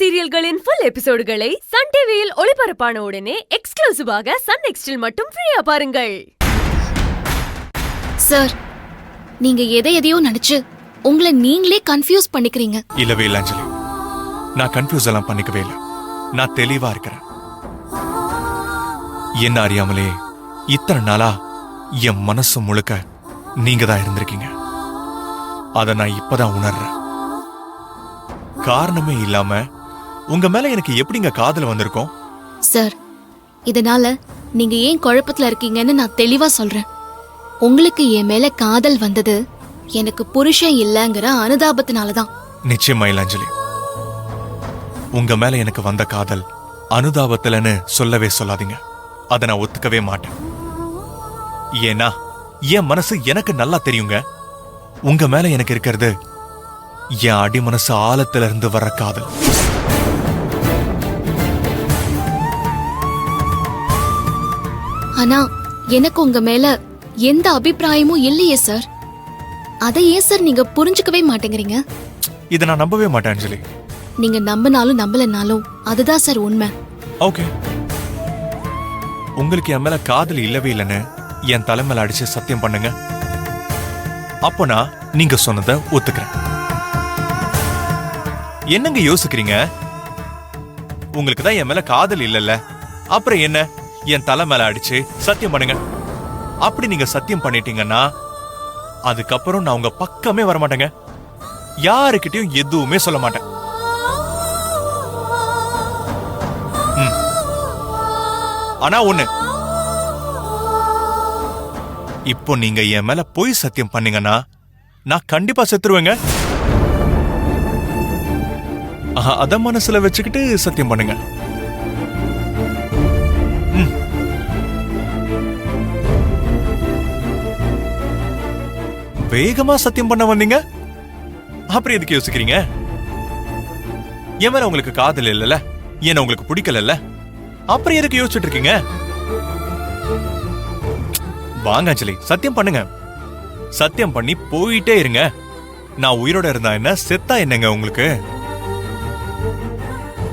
சீரியல்களின் full எபிசோடுகளை Sun டிவியில் ஒளிபரப்பான உடனே எக்ஸ்க்ளூசிவாக சன் நெக்ஸ்டில் மட்டும் ஃப்ரீயா பாருங்கள். சார், நீங்க எதையோ நினைச்சு உங்களை நீங்களே கன்ஃபியூஸ் பண்ணிக்கிறீங்க. இல்லவே இல்ல அஞ்சலி, நான் கன்ஃபியூஸ் எல்லாம் பண்ணிக்கவே இல்லை. நான் தெளிவா இருக்கிறேன். என்ன அறியாமலே இத்தனை நாளா என் மனசு முழுக்க நீங்க தான் இருந்திருக்கீங்க. அத நான் இப்பதான் உணர்றேன். காரணமே இல்லாம உங்க மேல எனக்கு எப்படிங்க காதல் வந்திருக்கும்? சார், இதனால நீங்க ஏன் குழப்பத்துல இருக்கீங்கன்னு நான் தெளிவா சொல்றேன். உங்களுக்கு என் மேல காதல் வந்தது எனக்கு புருஷன் இல்லங்கிற அனுதாபத்தினாலதான். நிச்சயமா இல்ல அஞ்சலி, உங்க மேல எனக்கு வந்த காதல் அனுதாபத்துலன்னு சொல்லவே சொல்லாதீங்க. அதை நான் ஒத்துக்கவே மாட்டேன். ஏன்னா என் மனசு எனக்கு நல்லா தெரியுங்க. உங்க மேல எனக்கு இருக்கிறது என் அடி மனசு ஆழத்துல இருந்து வர்ற காதல். ஆனா எனக்கு உங்க மேல எந்த அபிப்பிராயமும் இல்லையே சார். அதை ஏன் சார் நீங்க புரிஞ்சுக்கவே மாட்டேங்கிறீங்க? இதை நான் நம்பவே மாட்டேன் அஞ்சலி. நீங்க நம்பினாலும் நம்பலனாலும் அதுதான் சார் உண்மை. ஓகே, உங்களுக்கு என் மேல காதல் இல்லவே இல்லைன்னு என் தலைமையில அடிச்சு சத்தியம் பண்ணுங்க. அப்போ நான் நீங்க சொன்னதை ஒத்துக்கிறேன். என்னங்க யோசிக்கிறீங்க? உங்களுக்கு தான் என் மேல காதல் இல்லல்ல, அப்புறம் என்ன? என் தலை மேல அடிச்சு சத்தியம் பண்ணுங்க. அப்படி நீங்க சத்தியம் பண்ணிட்டீங்கன்னா அதுக்கப்புறம் நான் உங்க பக்கமே வரமாட்டேங்க. யாருக்கிட்டையும் எதுவுமே சொல்ல மாட்டேன். ஆனா ஒண்ணு, இப்போ நீங்க என் மேல பொய் சத்தியம் பண்ணீங்கன்னா நான் கண்டிப்பா செத்துருவேங்க. அத மனசுல வச்சுக்கிட்டு சத்தியம் பண்ணுங்க. வேகமா சத்தியம் பண்ண வந்தீங்க, அப்புறம் எதுக்கு யோசிக்கிறீங்க? என் மேல உங்களுக்கு காதல் இல்லல, என்ன உங்களுக்கு பிடிக்கல, அப்புறம் எதுக்கு யோசிச்சுட்டு இருக்கீங்க? வாங்க அஞ்சலி, சத்தியம் பண்ணுங்க. சத்தியம் பண்ணி போயிட்டே இருங்க. நான் உயிரோட இருந்தா என்ன, செத்தா என்னங்க உங்களுக்கு?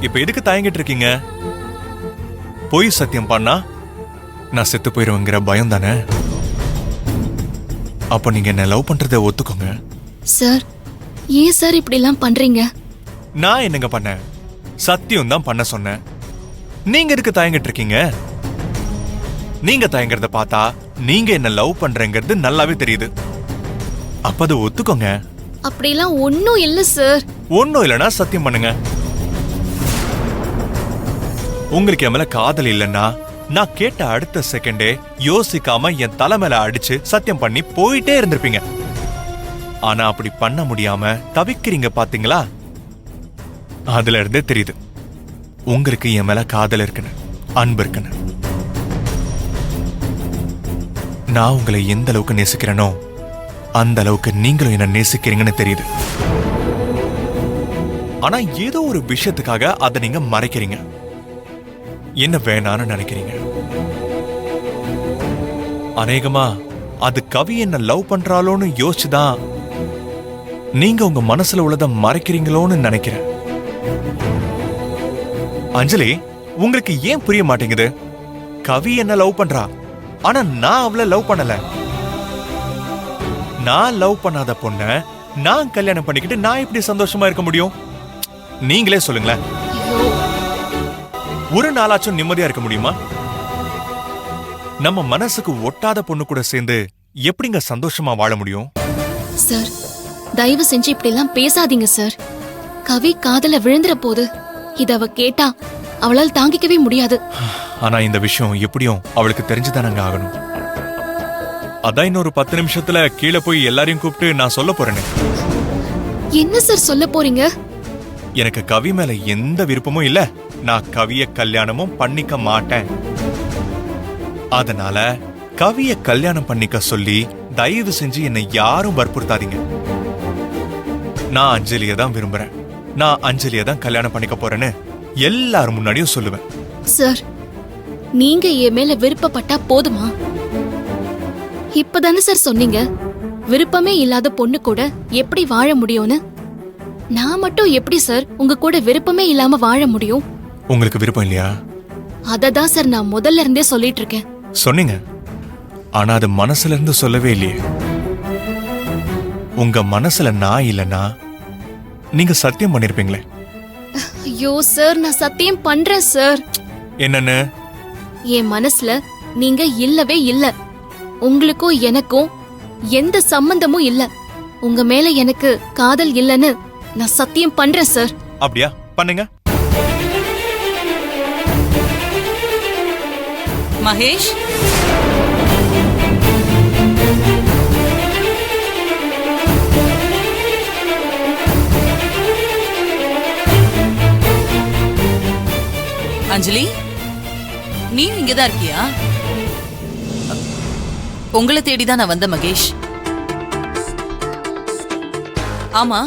இப்ப எதுக்கு தயங்கிட்டு இருக்கீங்க? பொய் சத்தியம் பண்ணா நான் செத்து போயிருவேங்கிற பயம் தானே? அப்ப நீங்க என்ன லவ் பண்றதை ஒத்துக்கோங்க. சார், ஏன் சார் இப்படி எல்லாம் பண்றீங்க? நான் என்னங்க பண்ணேன்? சத்தியம் தான் பண்ண சொன்னேன். நீங்க எதுக்கு தயங்கிட்டு இருக்கீங்க? நீங்க தயங்குறத பார்த்தா நீங்க என்ன லவ் பண்றேங்கிறது நல்லாவே தெரியுது. அப்ப அதை ஒத்துக்கோங்க. அப்படிலாம் ஒன்னும் இல்ல சார். ஒன்னும் இல்லனா சத்தியம் பண்ணுங்க. உங்களுக்கு என் மேல காதல் இல்லைன்னா நான் கேட்ட அடுத்த செகண்டே யோசிக்காம என் தலை மேல அடிச்சு சத்தியம் பண்ணி போயிட்டே இருந்திருப்பீங்க. ஆனா அப்படி பண்ண முடியாம தவிக்கிறீங்க பாத்தீங்களா? அதுல இருந்தே தெரியுது உங்களுக்கு என் மேல காதல் இருக்குன்னு, அன்பு இருக்குன்னு. நான் உங்களை எந்த அளவுக்கு நேசிக்கிறேனோ அந்த அளவுக்கு நீங்களும் என்ன நேசிக்கிறீங்கன்னு தெரியுது. ஆனா ஏதோ ஒரு விஷயத்துக்காக அதை நீங்க மறைக்கிறீங்க. என்ன வேணான்னு நினைக்கிறீங்க. அநேகமா அது கவி என்ன லவ் பண்றாளோன்னு யோசிச்சுதான் நீங்க உங்க மனசுல உள்ளதை மறைக்கிறீங்களோன்னு நினைக்கிறேன். அஞ்சலி, உங்களுக்கு ஏன் புரிய மாட்டேங்குது? கவி என்ன லவ் பண்றா, ஆனா நான் அவளை லவ் பண்ணல. நான் லவ் பண்ணாத பொண்ண நான் கல்யாணம் பண்ணிக்கிட்டு நான் எப்படி சந்தோஷமா இருக்க முடியும்? நீங்களே சொல்லுங்களேன். ஒரு நாளாச்சும் நிம்மதியா இருக்க முடியுமா? நம்ம மனசுக்கு ஒட்டாத பொண்ணு கூட சேர்ந்து எப்படிங்க சந்தோஷமா வாழ முடியும்? சார், தயவு செஞ்சு இப்படி எல்லாம் பேசாதீங்க சார். கவி காதல விழுந்துற போது இத அவ கேட்டா அவளால் தாங்கிக்கவே முடியாது. ஆனா இந்த விஷயம் எப்படியும் அவளுக்கு தெரிஞ்சுதானங்க ஆகணும். அதான் இன்னொரு 10 நிமிஷத்துல கீழே போய் எல்லாரையும் கூப்பிட்டு நான் சொல்ல போறேன்னு. என்ன சார் சொல்ல போறீங்க? எனக்கு கவி மேல எந்த விருப்பமும் இல்ல. நான் கவிய கல்யாணமும் பண்ணிக்க மாட்டேன். அதனால கவிய கல்யாணம் பண்ணிக்க சொல்லி தயவு செஞ்சு என்னை யாரும் வற்புறுத்தாதீங்க. நான் அஞ்சலிய தான் விரும்புறேன். நான் அஞ்சலிய தான் கல்யாணம் பண்ணிக்க போறேன்னு எல்லாரும் முன்னாடியும் சொல்லுவேன். சார், நீங்க என் மேல விருப்பப்பட்டா போதுமா? இப்பதானே சார் சொன்னீங்க விருப்பமே இல்லாத பொண்ணு கூட எப்படி வாழ முடியும்னு. நான் மட்டும் எப்படி சார் உங்க கூட விருப்பமே இல்லாம வாழ முடியும்? உங்களுக்கு விருப்பம் இல்லையா? அததான் சார் நான் முதல்ல இருந்தே சொல்லிட்டு இருக்கேன். சொன்னீங்க, ஆனா அது மனசுல இருந்து சொல்லவே இல்லையே. உங்க மனசுல நான் இல்லனா நீங்க சத்தியம் பண்ணிருப்பீங்களே. ஐயோ சார், நான் சத்தியம் பண்றேன் சார். என்னன்னு? என் மனசுல நீங்க இல்லவே இல்ல. உங்களுக்கும் எனக்கும் எந்த சம்பந்தமும் இல்ல. உங்க மேல எனக்கு காதல் இல்லன்னு நான் சத்தியம் பண்றேன் சார். அப்படியா? பண்ணுங்க. மகேஷ், அஞ்சலி, நீ இங்கதான் இருக்கியா? உங்களை தேடிதான் நான் வந்த மகேஷ். ஆமா,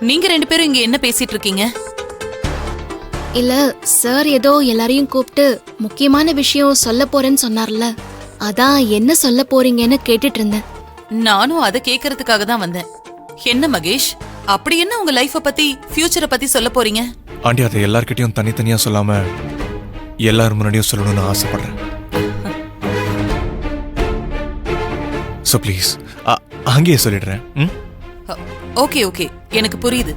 நீங்க 2 பேரும் இங்க என்ன பேசிட்டு இருக்கீங்க? இல்ல சார், ஏதோ எல்லாரையும் கூப்பிட்டு முக்கியமான விஷயம் சொல்ல போறேன்னு சொன்னார்ல, அதான் என்ன சொல்ல போறீங்கன்னு கேட்டுட்டு இருந்தேன். நானும் அதை கேக்குறதுக்காக தான் வந்தேன். என்ன மகேஷ், அப்படி என்ன உங்க லைஃப பத்தி, ஃபியூச்சரை பத்தி சொல்ல போறீங்க? ஆண்டி, அதை எல்லார்கிட்டயும் தனித்தனியா சொல்லாம எல்லாரும் முன்னாடியும் சொல்லணும்னு ஆசைப்படுறேன். சோ ப்ளீஸ் அங்கேயே சொல்லிடுறேன். ஓகே ஓகே, எனக்கு புரியுது.